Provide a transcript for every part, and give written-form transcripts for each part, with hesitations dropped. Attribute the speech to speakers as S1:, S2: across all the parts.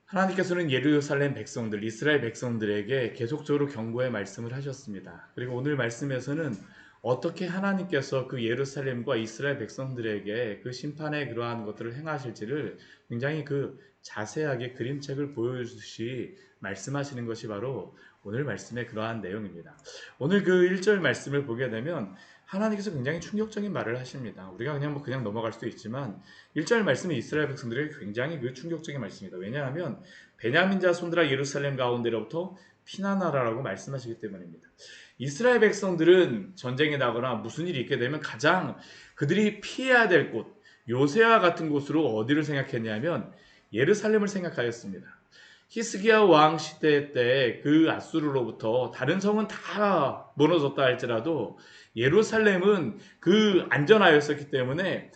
S1: 하나님께서는 예루살렘 백성들, 이스라엘 백성들에게 계속적으로 경고의 말씀을 하셨습니다. 그리고 오늘 말씀에서는 어떻게 하나님께서 그 예루살렘과 이스라엘 백성들에게 그 심판의 그러한 것들을 행하실지를 굉장히 자세하게 그림책을 보여주듯이 말씀하시는 것이 바로 오늘 말씀의 그러한 내용입니다. 오늘 그 1절 말씀을 보게 되면 하나님께서 굉장히 충격적인 말을 하십니다. 우리가 그냥 넘어갈 수도 있지만 1절 말씀이 이스라엘 백성들에게 굉장히 충격적인 말씀입니다. 왜냐하면 베냐민 자손들아 예루살렘 가운데로부터 피난하라라고 말씀하시기 때문입니다. 이스라엘 백성들은 전쟁이 나거나 무슨 일이 있게 되면 가장 그들이 피해야 될 곳, 요새와 같은 곳으로 어디를 생각했냐면 예루살렘을 생각하였습니다. 히스기야 왕 시대 때 그 아수르로부터 다른 성은 다 무너졌다 할지라도 예루살렘은 안전하였었기 때문에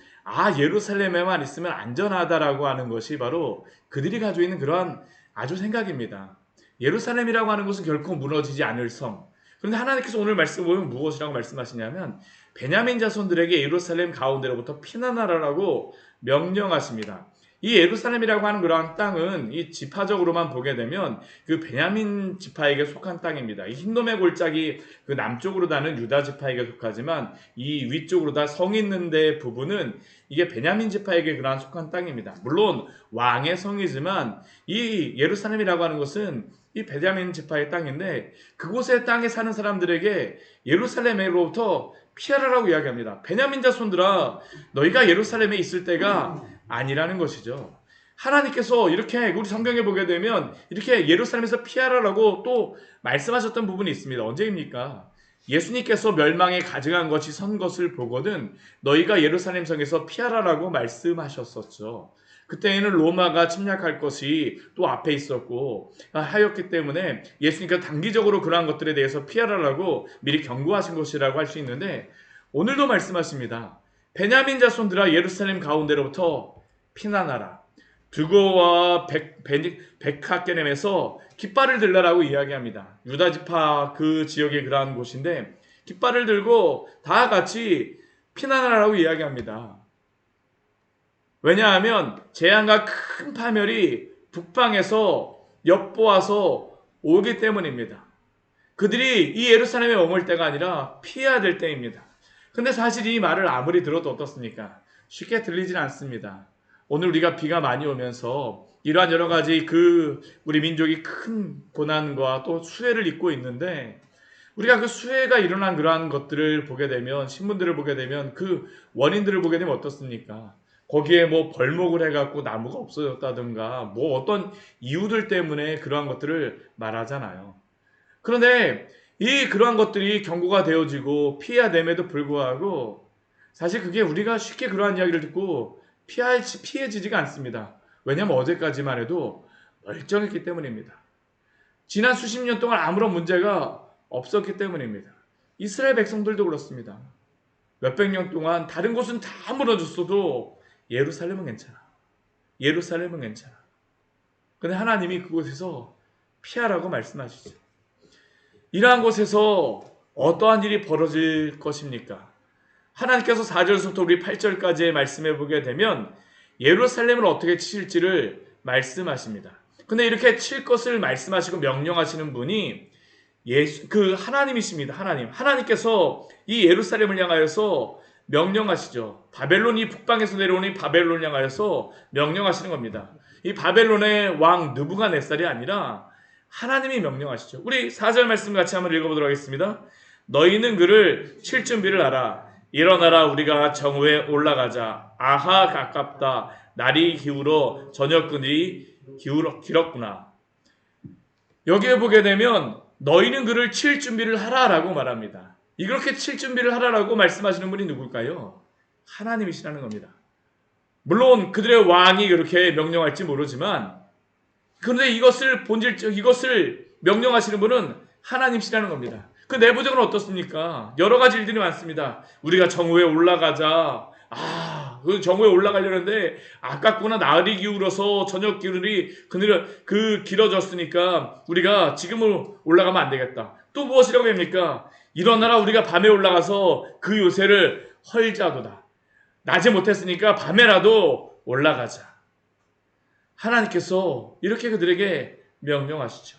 S1: 예루살렘에만 있으면 안전하다라고 하는 것이 바로 그들이 가지고 있는 그러한 아주 생각입니다. 예루살렘이라고 하는 것은 결코 무너지지 않을 성. 그런데 하나님께서 오늘 말씀 보면 무엇이라고 말씀하시냐면 베냐민 자손들에게 예루살렘 가운데로부터 피난하라라고 명령하십니다. 이 예루살렘이라고 하는 그러한 땅은 이 지파적으로만 보게 되면 그 베냐민 지파에게 속한 땅입니다. 이 흰돔의 골짜기 남쪽으로 다는 유다 지파에게 속하지만 이 위쪽으로 다 성 있는 데 부분은 이게 베냐민 지파에게 그러한 속한 땅입니다. 물론 왕의 성이지만 이 예루살렘이라고 하는 것은 이 베냐민 지파의 땅인데 그곳의 땅에 사는 사람들에게 예루살렘으로부터 피하라라고 이야기합니다. 베냐민 자손들아 너희가 예루살렘에 있을 때가 아니라는 것이죠. 하나님께서 이렇게 우리 성경에 보게 되면 이렇게 예루살렘에서 피하라라고 또 말씀하셨던 부분이 있습니다. 언제입니까? 예수님께서 멸망에 가증한 것이 선 것을 보거든 너희가 예루살렘 성에서 피하라라고 말씀하셨었죠. 그때에는 로마가 침략할 것이 또 앞에 있었고 하였기 때문에 예수님께서 단기적으로 그러한 것들에 대해서 피하라라고 미리 경고하신 것이라고 할 수 있는데 오늘도 말씀하십니다. 베냐민 자손들아 예루살렘 가운데로부터 피난하라. 두고와 백하게넴에서 깃발을 들라라고 이야기합니다. 유다 지파 그 지역의 그러한 곳인데 깃발을 들고 다 같이 피난하라고 이야기합니다. 왜냐하면 재앙과 큰 파멸이 북방에서 엿보아서 오기 때문입니다. 그들이 이 예루살렘에 머물 때가 아니라 피해야 될 때입니다. 근데 사실 이 말을 아무리 들어도 어떻습니까? 쉽게 들리진 않습니다. 오늘 우리가 비가 많이 오면서 이러한 여러 가지 우리 민족이 큰 고난과 또 수해를 입고 있는데 우리가 그 수해가 일어난 그러한 것들을 보게 되면 신문들을 보게 되면 그 원인들을 보게 되면 어떻습니까? 거기에 벌목을 해갖고 나무가 없어졌다든가 어떤 이유들 때문에 그러한 것들을 말하잖아요. 그런데 그러한 것들이 경고가 되어지고 피해야 됨에도 불구하고 사실 그게 우리가 쉽게 그러한 이야기를 듣고 피해지지가 않습니다. 왜냐하면 어제까지만 해도 멀쩡했기 때문입니다. 지난 수십 년 동안 아무런 문제가 없었기 때문입니다. 이스라엘 백성들도 그렇습니다. 몇백 년 동안 다른 곳은 다 무너졌어도 예루살렘은 괜찮아. 예루살렘은 괜찮아. 근데 하나님이 그곳에서 피하라고 말씀하시죠. 이러한 곳에서 어떠한 일이 벌어질 것입니까? 하나님께서 4절부터 우리 8절까지의 말씀해 보게 되면 예루살렘을 어떻게 치실지를 말씀하십니다. 근데 이렇게 칠 것을 말씀하시고 명령하시는 분이 하나님이십니다. 하나님께서 이 예루살렘을 향하여서 명령하시죠. 바벨론이 북방에서 내려오는 바벨론을 향하여서 명령하시는 겁니다. 이 바벨론의 왕 느부갓네살이 아니라 하나님이 명령하시죠. 우리 4절 말씀 같이 한번 읽어보도록 하겠습니다. 너희는 그를 칠 준비를 하라. 일어나라 우리가 정오에 올라가자. 아하 가깝다. 날이 기울어 저녁그늘이 길었구나. 여기에 보게 되면 너희는 그를 칠 준비를 하라라고 말합니다. 이렇게 칠 준비를 하라라고 말씀하시는 분이 누굴까요? 하나님이시라는 겁니다. 물론 그들의 왕이 그렇게 명령할지 모르지만 그런데 이것을 명령하시는 분은 하나님이시라는 겁니다. 그 내부적으로 어떻습니까? 여러 가지 일들이 많습니다. 우리가 정오에 올라가자. 그 정오에 올라가려는데 아깝구나. 날이 기울어서 저녁 그늘이 길어졌으니까 우리가 지금은 올라가면 안 되겠다. 또 무엇이라고 합니까? 일어나라 우리가 밤에 올라가서 그 요새를 헐자도다. 낮에 못했으니까 밤에라도 올라가자. 하나님께서 이렇게 그들에게 명령하시죠.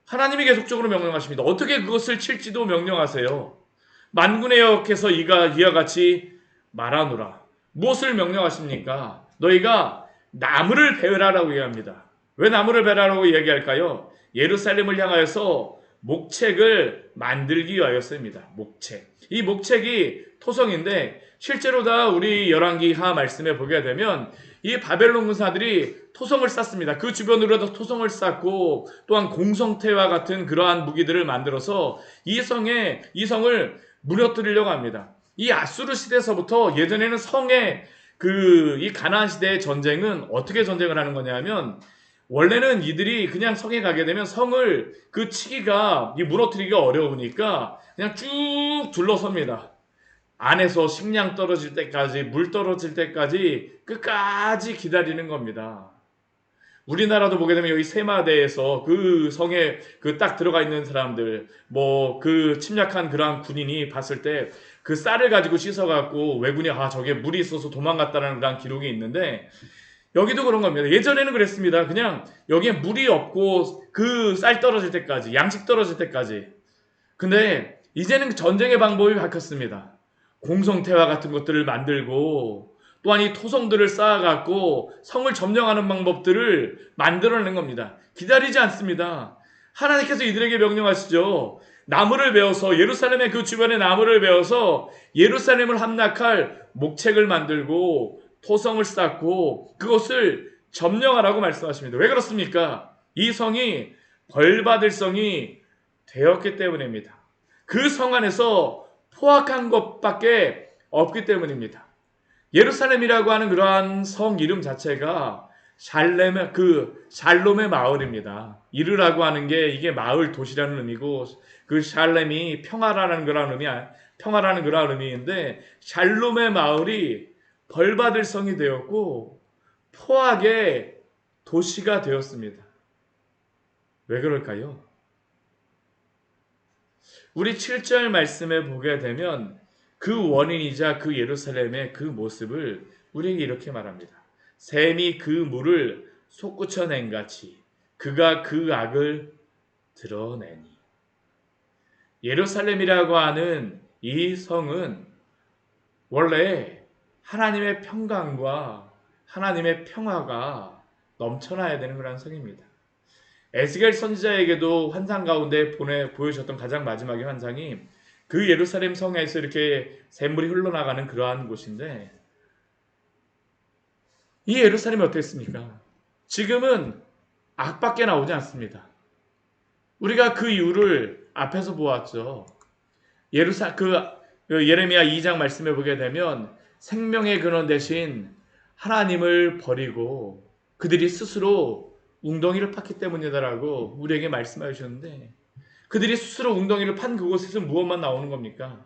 S1: 하나님이 계속적으로 명령하십니다. 어떻게 그것을 칠지도 명령하세요. 만군의 여호와께서 이와 같이 말하노라. 무엇을 명령하십니까? 너희가 나무를 베라라고 이야기합니다. 왜 나무를 베라라고 이야기할까요? 예루살렘을 향하여서 목책을 만들기 위하여서입니다. 목책. 이 목책이 토성인데 실제로 다 우리 열왕기 하 말씀에 보게 되면 이 바벨론 군사들이 토성을 쌓습니다. 그 주변으로도 토성을 쌓고 또한 공성태와 같은 그러한 무기들을 만들어서 이 성을 무너뜨리려고 합니다. 이 아수르 시대에서부터 예전에는 이 가나안 시대의 전쟁은 어떻게 전쟁을 하는 거냐면 원래는 이들이 그냥 성에 가게 되면 성을 치기가 무너뜨리기가 어려우니까 그냥 쭉 둘러섭니다. 안에서 식량 떨어질 때까지 물 떨어질 때까지 끝까지 기다리는 겁니다. 우리나라도 보게 되면 여기 세마대에서 그 성에 딱 들어가 있는 사람들 침략한 그러한 군인이 봤을 때 그 쌀을 가지고 씻어갖고 왜군이 저게 물이 있어서 도망갔다는 그런 기록이 있는데 여기도 그런 겁니다. 예전에는 그랬습니다. 그냥 여기에 물이 없고 그 쌀 떨어질 때까지 양식 떨어질 때까지. 근데 이제는 전쟁의 방법이 바뀌었습니다. 공성태와 같은 것들을 만들고 또한 이 토성들을 쌓아갖고 성을 점령하는 방법들을 만들어낸 겁니다. 기다리지 않습니다. 하나님께서 이들에게 명령하시죠. 나무를 베어서 예루살렘의 그 주변에 나무를 베어서 예루살렘을 함락할 목책을 만들고 토성을 쌓고 그것을 점령하라고 말씀하십니다. 왜 그렇습니까? 이 성이 벌받을 성이 되었기 때문입니다. 그 성 안에서 포악한 것밖에 없기 때문입니다. 예루살렘이라고 하는 그러한 성 이름 자체가 샬롬의 마을입니다. 이르라고 하는 게 이게 마을 도시라는 의미고 그 샬렘이 평화라는 그런 의미인데 샬롬의 마을이 벌받을 성이 되었고 포악의 도시가 되었습니다. 왜 그럴까요? 우리 7절 말씀에 보게 되면 그 원인이자 그 예루살렘의 그 모습을 우리에게 이렇게 말합니다. 샘이 그 물을 솟구쳐낸 같이 그가 그 악을 드러내니. 예루살렘이라고 하는 이 성은 원래 하나님의 평강과 하나님의 평화가 넘쳐나야 되는 그런 성입니다. 에스겔 선지자에게도 환상 가운데 보여주셨던 가장 마지막의 환상이 그 예루살렘 성에서 이렇게 샘물이 흘러나가는 그러한 곳인데 이 예루살렘이 어땠습니까? 지금은 악밖에 나오지 않습니다. 우리가 그 이유를 앞에서 보았죠. 예레미야 2장 말씀에 보게 되면 생명의 근원 대신 하나님을 버리고 그들이 스스로 웅덩이를 팠기 때문이다라고 우리에게 말씀해 주셨는데 그들이 스스로 웅덩이를 판 그곳에서 무엇만 나오는 겁니까?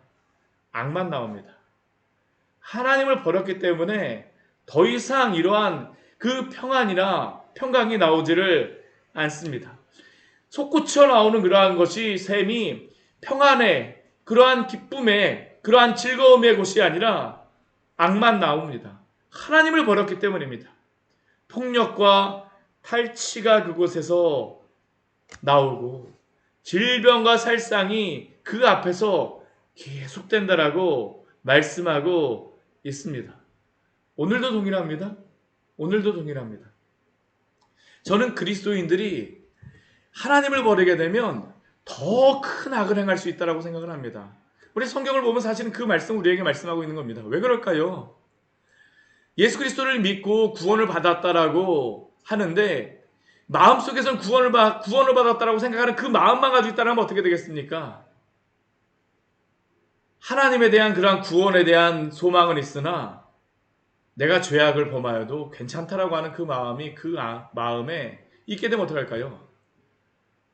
S1: 악만 나옵니다. 하나님을 버렸기 때문에 더 이상 이러한 그 평안이나 평강이 나오지를 않습니다. 솟구쳐 나오는 그러한 것이 샘이 평안의 그러한 기쁨의 그러한 즐거움의 곳이 아니라 악만 나옵니다. 하나님을 버렸기 때문입니다. 폭력과 탈취가 그곳에서 나오고 질병과 살상이 그 앞에서 계속된다라고 말씀하고 있습니다. 오늘도 동일합니다. 오늘도 동일합니다. 저는 그리스도인들이 하나님을 버리게 되면 더 큰 악을 행할 수 있다고 생각을 합니다. 우리 성경을 보면 사실은 그 말씀 우리에게 말씀하고 있는 겁니다. 왜 그럴까요? 예수 그리스도를 믿고 구원을 받았다라고 하는데 마음속에서는 구원을 받았다라고 생각하는 그 마음만 가지고 있다면 어떻게 되겠습니까? 하나님에 대한 그러한 구원에 대한 소망은 있으나 내가 죄악을 범하여도 괜찮다라고 하는 그 마음이 마음에 있게 되면 어떡할까요?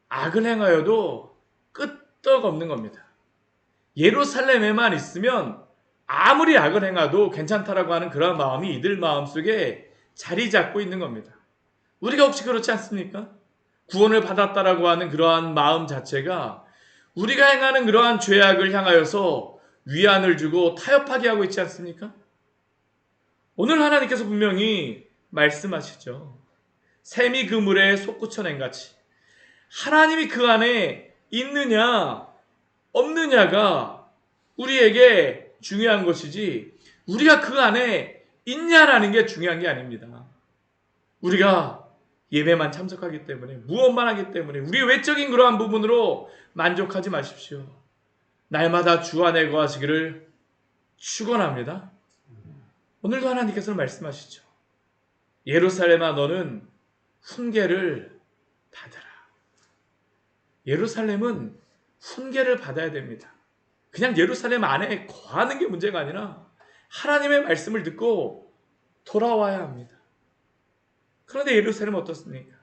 S1: 악을 행하여도 끄떡없는 겁니다. 예루살렘에만 있으면 아무리 악을 행해도 괜찮다라고 하는 그런 마음이 이들 마음속에 자리 잡고 있는 겁니다. 우리가 혹시 그렇지 않습니까? 구원을 받았다라고 하는 그러한 마음 자체가 우리가 행하는 그러한 죄악을 향하여서 위안을 주고 타협하게 하고 있지 않습니까? 오늘 하나님께서 분명히 말씀하시죠. 샘이 그 물에 솟구쳐낸 같이 하나님이 그 안에 있느냐 없느냐가 우리에게 중요한 것이지 우리가 그 안에 있냐라는 게 중요한 게 아닙니다. 우리가 예배만 참석하기 때문에 무엇만 하기 때문에 우리 외적인 그러한 부분으로 만족하지 마십시오. 날마다 주 안에 거하시기를 축원합니다. 오늘도 하나님께서는 말씀하시죠. 예루살렘아 너는 훈계를 받으라. 예루살렘은 훈계를 받아야 됩니다. 그냥 예루살렘 안에 거하는 게 문제가 아니라 하나님의 말씀을 듣고 돌아와야 합니다. 그런데 예루살렘은 어떻습니까?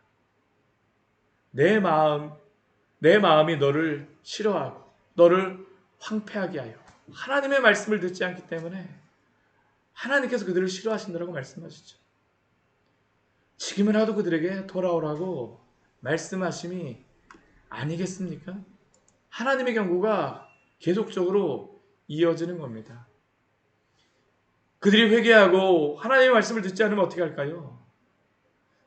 S1: 내 마음이 너를 싫어하고 너를 황폐하게 하여 하나님의 말씀을 듣지 않기 때문에 하나님께서 그들을 싫어하신다고 말씀하시죠. 지금이라도 그들에게 돌아오라고 말씀하심이 아니겠습니까? 하나님의 경고가 계속적으로 이어지는 겁니다. 그들이 회개하고 하나님의 말씀을 듣지 않으면 어떻게 할까요?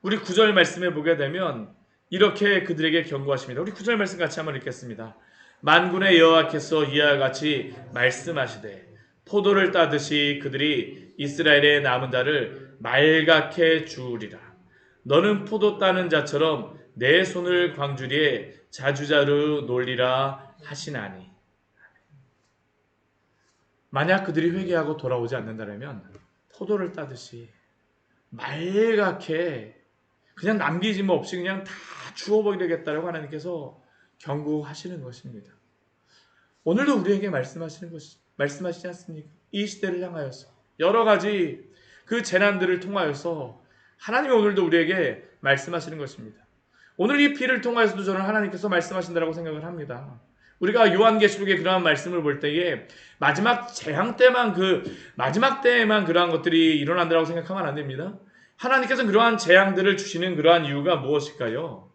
S1: 우리 9절 말씀에 보게 되면 이렇게 그들에게 경고하십니다. 우리 9절 말씀 같이 한번 읽겠습니다. 만군의 여호와께서 이와 같이 말씀하시되 포도를 따듯이 그들이 이스라엘의 남은 자를 말갛게 주우리라. 너는 포도 따는 자처럼 내 손을 광주리에 자주자루 놀리라 하시나니. 만약 그들이 회개하고 돌아오지 않는다면 포도를 따듯이 말갛게 그냥 남기짐 없이 그냥 다 주워버리겠다라고 하나님께서 경고하시는 것입니다. 오늘도 우리에게 말씀하시지 않습니까? 이 시대를 향하여서 여러 가지 그 재난들을 통하여서 하나님이 오늘도 우리에게 말씀하시는 것입니다. 오늘 이 피를 통하여서도 저는 하나님께서 말씀하신다고 생각을 합니다. 우리가 요한계시록의 그러한 말씀을 볼 때에 마지막 재앙 때만 마지막 때에만 그러한 것들이 일어난다고 생각하면 안 됩니다. 하나님께서는 그러한 재앙들을 주시는 그러한 이유가 무엇일까요?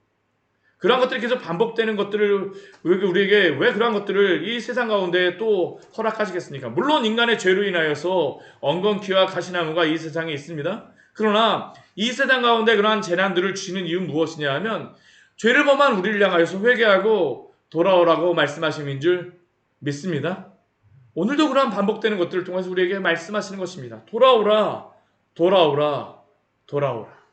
S1: 그러한 것들이 계속 반복되는 것들을 우리에게 왜 그러한 것들을 이 세상 가운데 또 허락하시겠습니까? 물론 인간의 죄로 인하여서 엉겅퀴와 가시나무가 이 세상에 있습니다. 그러나 이 세상 가운데 그러한 재난들을 주시는 이유는 무엇이냐 하면 죄를 범한 우리를 향하여서 회개하고 돌아오라고 말씀하심인 줄 믿습니다. 오늘도 그러한 반복되는 것들을 통해서 우리에게 말씀하시는 것입니다. 돌아오라, 돌아오라, 돌아오라.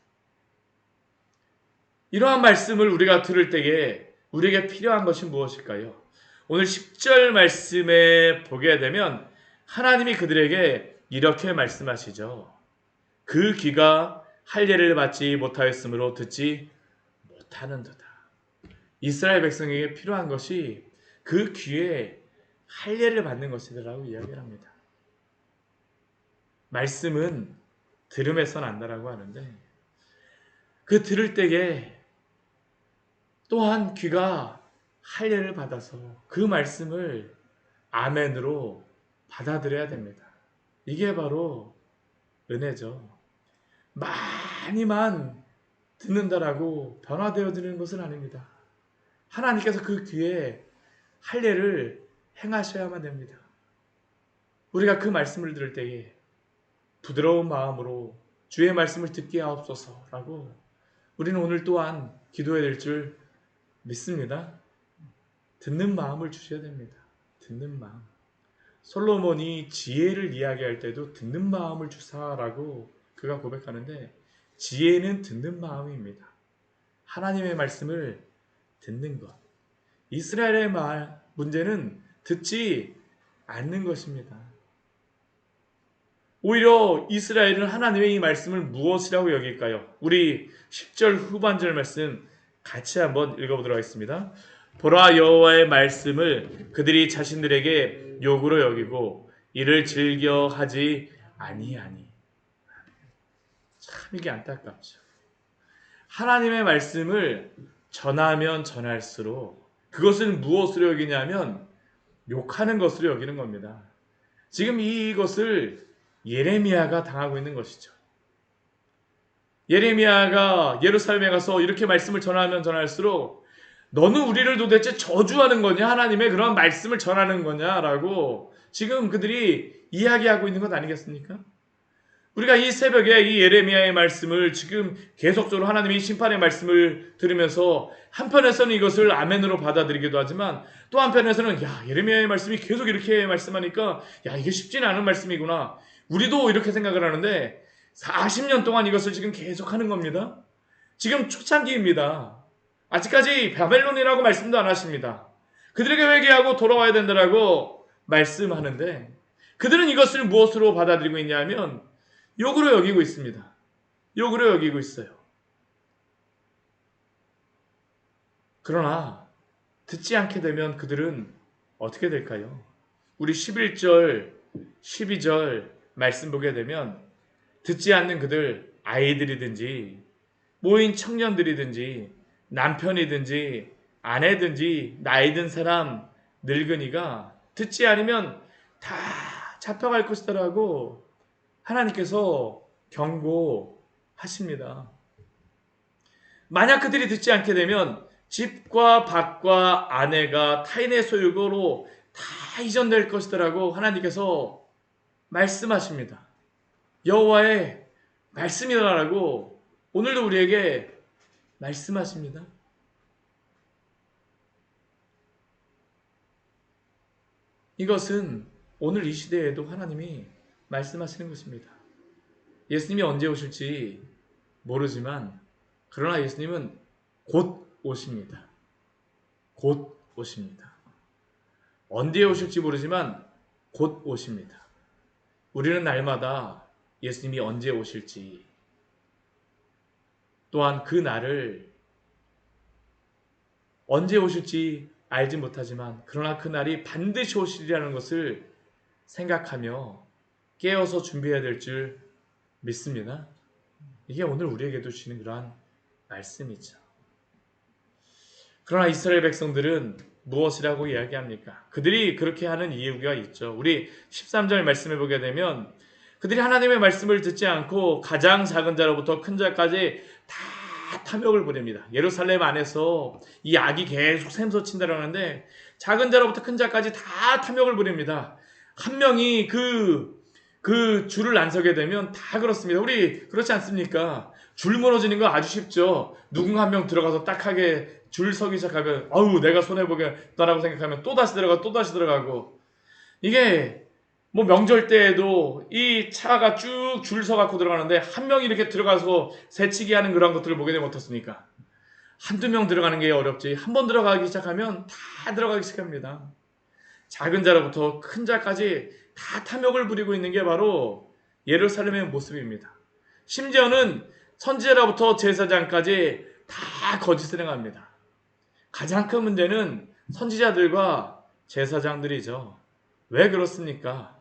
S1: 이러한 말씀을 우리가 들을 때에 우리에게 필요한 것이 무엇일까요? 오늘 10절 말씀에 보게 되면 하나님이 그들에게 이렇게 말씀하시죠. 그 귀가 할례를 받지 못하였으므로 듣지 못하는도다. 이스라엘 백성에게 필요한 것이 그 귀에 할례를 받는 것이라고 이야기를 합니다. 말씀은 들음에서 난다라고 하는데 그 들을 때에 또한 귀가 할례를 받아서 그 말씀을 아멘으로 받아들여야 됩니다. 이게 바로 은혜죠. 많이만 듣는다라고 변화되어지는 것은 아닙니다. 하나님께서 그 귀에 할례를 행하셔야만 됩니다. 우리가 그 말씀을 들을 때에 부드러운 마음으로 주의 말씀을 듣게 하옵소서라고 우리는 오늘 또한 기도해야 될 줄 믿습니다. 듣는 마음을 주셔야 됩니다. 듣는 마음. 솔로몬이 지혜를 이야기할 때도 듣는 마음을 주사라고 그가 고백하는데 지혜는 듣는 마음입니다. 하나님의 말씀을 듣는 것. 이스라엘의 문제는 듣지 않는 것입니다. 오히려 이스라엘은 하나님의 이 말씀을 무엇이라고 여길까요? 우리 10절 후반절 말씀 같이 한번 읽어보도록 하겠습니다. 보라 여호와의 말씀을 그들이 자신들에게 욕으로 여기고 이를 즐겨하지 아니하니. 참 이게 안타깝죠. 하나님의 말씀을 전하면 전할수록 그것을 무엇으로 여기냐면 욕하는 것으로 여기는 겁니다. 지금 이것을 예레미야가 당하고 있는 것이죠. 예레미야가 예루살렘에 가서 이렇게 말씀을 전하면 전할수록 너는 우리를 도대체 저주하는 거냐? 하나님의 그런 말씀을 전하는 거냐라고 지금 그들이 이야기하고 있는 것 아니겠습니까? 우리가 이 새벽에 이 예레미야의 말씀을 지금 계속적으로 하나님의 심판의 말씀을 들으면서 한편에서는 이것을 아멘으로 받아들이기도 하지만 또 한편에서는 야, 예레미야의 말씀이 계속 이렇게 말씀하니까 야, 이게 쉽지는 않은 말씀이구나. 우리도 이렇게 생각을 하는데 40년 동안 이것을 지금 계속 하는 겁니다. 지금 초창기입니다. 아직까지 바벨론이라고 말씀도 안 하십니다. 그들에게 회개하고 돌아와야 된다라고 말씀하는데 그들은 이것을 무엇으로 받아들이고 있냐면 욕으로 여기고 있습니다. 욕으로 여기고 있어요. 그러나 듣지 않게 되면 그들은 어떻게 될까요? 우리 11절, 12절 말씀 보게 되면 듣지 않는 그들 아이들이든지 모인 청년들이든지 남편이든지 아내든지 나이 든 사람 늙은이가 듣지 않으면 다 잡혀갈 것이다라고 하나님께서 경고하십니다. 만약 그들이 듣지 않게 되면 집과 밭과 아내가 타인의 소유로 다 이전될 것이다라고 하나님께서 말씀하십니다. 여호와의 말씀이라고 오늘도 우리에게 말씀하십니다. 이것은 오늘 이 시대에도 하나님이 말씀하시는 것입니다. 예수님이 언제 오실지 모르지만 그러나 예수님은 곧 오십니다. 곧 오십니다. 언제 오실지 모르지만 곧 오십니다. 우리는 날마다 예수님이 언제 오실지 또한 그 날을 언제 오실지 알지 못하지만 그러나 그 날이 반드시 오시리라는 것을 생각하며 깨어서 준비해야 될 줄 믿습니다. 이게 오늘 우리에게도 주시는 그러한 말씀이죠. 그러나 이스라엘 백성들은 무엇이라고 이야기합니까? 그들이 그렇게 하는 이유가 있죠. 우리 13절 말씀해 보게 되면 그들이 하나님의 말씀을 듣지 않고 가장 작은 자로부터 큰 자까지 다 탐욕을 부립니다. 예루살렘 안에서 이 악이 계속 샘솟친다고 하는데 작은 자로부터 큰 자까지 다 탐욕을 부립니다. 한 명이 그 줄을 안 서게 되면 다 그렇습니다. 우리 그렇지 않습니까? 줄 무너지는 거 아주 쉽죠. 누군가 한 명 들어가서 딱하게 줄 서기 시작하면 아우 내가 손해보겠다라고 생각하면 또다시 들어가 또다시 들어가고 이게 뭐 명절 때에도 이 차가 쭉 줄 서갖고 들어가는데 한 명이 이렇게 들어가서 새치기 하는 그런 것들을 보게 되면 어떻습니까? 한두 명 들어가는 게 어렵지 한 번 들어가기 시작하면 다 들어가기 시작합니다. 작은 자로부터 큰 자까지 다 탐욕을 부리고 있는 게 바로 예루살렘의 모습입니다. 심지어는 선지자로부터 제사장까지 다 거짓을 행합니다. 가장 큰 문제는 선지자들과 제사장들이죠. 왜 그렇습니까?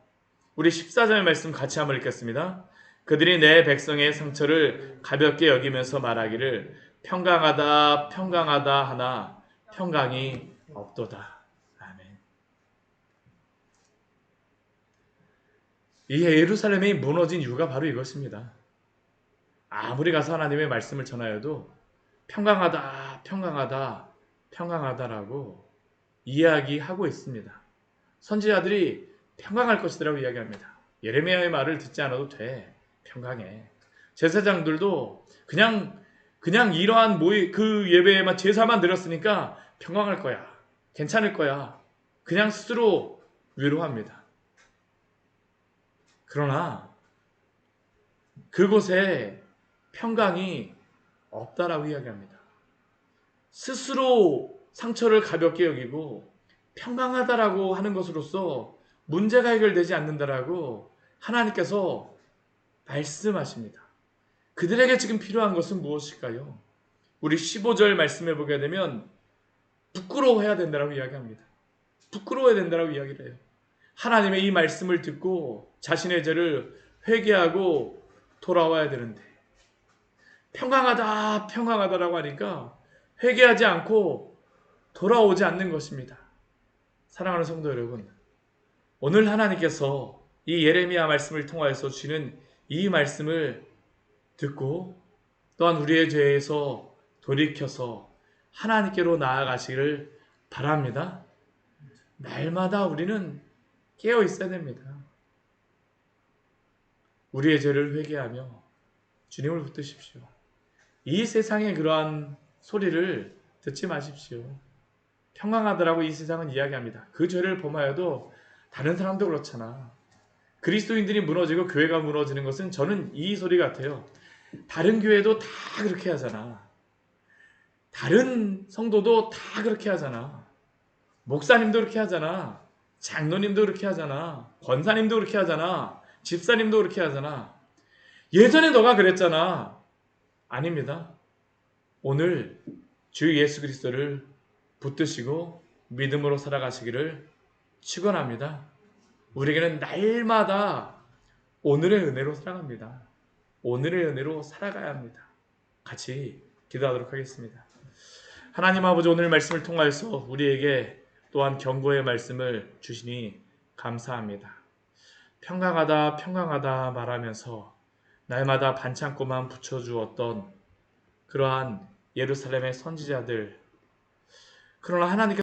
S1: 우리 14절 말씀 같이 한번 읽겠습니다. 그들이 내 백성의 상처를 가볍게 여기면서 말하기를 평강하다 평강하다 하나 평강이 없도다. 아멘. 이 예루살렘이 무너진 이유가 바로 이것입니다. 아무리 가서 하나님의 말씀을 전하여도 평강하다 평강하다 평강하다라고 이야기하고 있습니다. 선지자들이 평강할 것이라고 이야기합니다. 예레미야의 말을 듣지 않아도 돼. 평강해. 제사장들도 그냥 이러한 그 예배에만 제사만 드렸으니까 평강할 거야. 괜찮을 거야. 그냥 스스로 위로합니다. 그러나 그곳에 평강이 없다라고 이야기합니다. 스스로 상처를 가볍게 여기고 평강하다라고 하는 것으로서 문제가 해결되지 않는다라고 하나님께서 말씀하십니다. 그들에게 지금 필요한 것은 무엇일까요? 우리 15절 말씀해 보게 되면 부끄러워해야 된다라고 이야기합니다. 부끄러워야 된다라고 이야기를 해요. 하나님의 이 말씀을 듣고 자신의 죄를 회개하고 돌아와야 되는데 평강하다 평강하다라고 하니까 회개하지 않고 돌아오지 않는 것입니다. 사랑하는 성도 여러분, 오늘 하나님께서 이 예레미야 말씀을 통하여서 주시는 이 말씀을 듣고 또한 우리의 죄에서 돌이켜서 하나님께로 나아가시기를 바랍니다. 날마다 우리는 깨어 있어야 됩니다. 우리의 죄를 회개하며 주님을 붙드십시오. 이 세상의 그러한 소리를 듣지 마십시오. 평강하더라고 이 세상은 이야기합니다. 그 죄를 범하여도 다른 사람도 그렇잖아. 그리스도인들이 무너지고 교회가 무너지는 것은 저는 이 소리 같아요. 다른 교회도 다 그렇게 하잖아. 다른 성도도 다 그렇게 하잖아. 목사님도 그렇게 하잖아. 장로님도 그렇게 하잖아. 권사님도 그렇게 하잖아. 집사님도 그렇게 하잖아. 예전에 너가 그랬잖아. 아닙니다. 오늘 주 예수 그리스도를 붙드시고 믿음으로 살아가시기를 축원합니다. 우리에게는 날마다 오늘의 은혜로 살아갑니다. 오늘의 은혜로 살아가야 합니다. 같이 기도하도록 하겠습니다. 하나님 아버지, 오늘 말씀을 통하여서 우리에게 또한 경고의 말씀을 주시니 감사합니다. 평강하다 평강하다 말하면서 날마다 반창고만 붙여주었던 그러한 예루살렘의 선지자들, 그러나 하나님께서